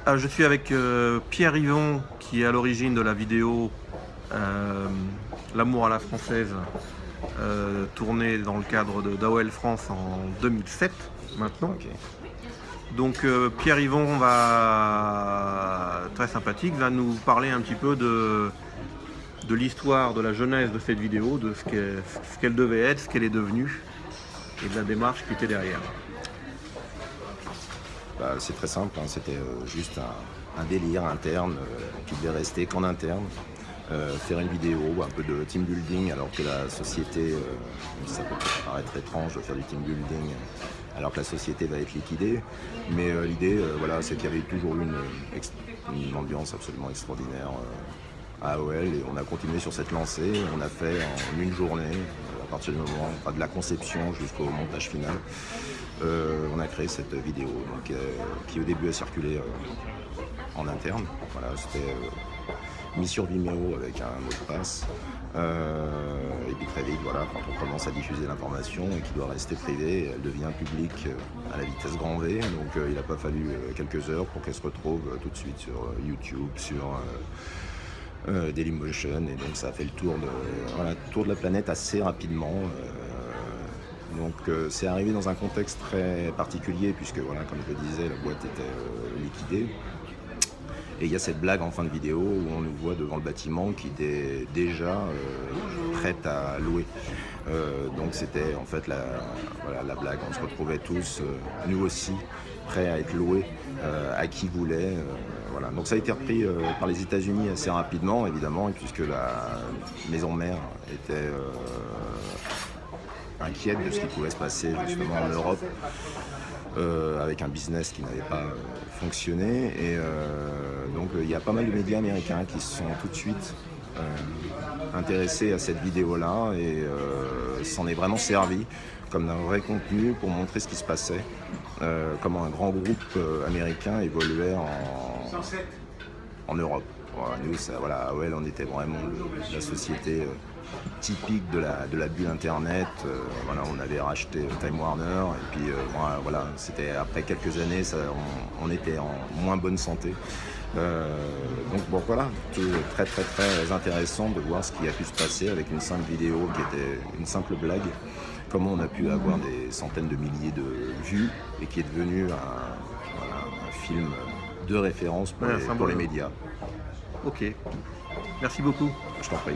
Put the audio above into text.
Je suis avec Pierre Yvon, qui est à l'origine de la vidéo L'amour à la française, tournée dans le cadre d'AOL France en 2007 maintenant. Ok. Donc Pierre Yvon très sympathique, va nous parler un petit peu de l'histoire, de la genèse de cette vidéo, de ce qu'elle devait être, ce qu'elle est devenue, et de la démarche qui était derrière. C'est très simple, hein. C'était juste un délire interne qui devait rester qu'en interne. Faire une vidéo, un peu de team building, alors que la société, ça peut paraître étrange de faire du team building alors que la société va être liquidée, mais l'idée, c'est qu'il y avait toujours une ambiance absolument extraordinaire à AOL, et on a continué sur cette lancée. On a fait en une journée, à partir du moment de la conception jusqu'au montage final, on a créé cette vidéo donc, qui au début a circulé en interne. Voilà, c'était mis sur Vimeo avec un mot de passe, et puis très vite, quand on commence à diffuser l'information et qui doit rester privée, elle devient publique à la vitesse grand V. Donc il n'a pas fallu quelques heures pour qu'elle se retrouve tout de suite sur YouTube, sur Dailymotion, et donc ça a fait le tour de la planète assez rapidement. Donc c'est arrivé dans un contexte très particulier, puisque comme je le disais, la boîte était liquidée. Et il y a cette blague en fin de vidéo où on nous voit devant le bâtiment qui était déjà prête à louer. Donc c'était en fait la blague. On se retrouvait tous, nous aussi, prêts à être loués à qui voulait. Donc ça a été repris par les États-Unis assez rapidement, évidemment, puisque la maison mère était inquiète de ce qui pouvait se passer justement en Europe. Avec un business qui n'avait pas fonctionné, et donc il y a pas mal de médias américains qui se sont tout de suite intéressés à cette vidéo-là, et s'en est vraiment servi comme d'un vrai contenu pour montrer ce qui se passait, comment un grand groupe américain évoluait en Europe. Nous, AOL, on était vraiment la société typique de la bulle internet. On avait racheté Time Warner, et puis c'était après quelques années, on était en moins bonne santé. Tout très très très intéressant de voir ce qui a pu se passer avec une simple vidéo qui était une simple blague, comment on a pu avoir des centaines de milliers de vues et qui est devenu un film de référence pour les médias. Ok, merci beaucoup. Je t'en prie.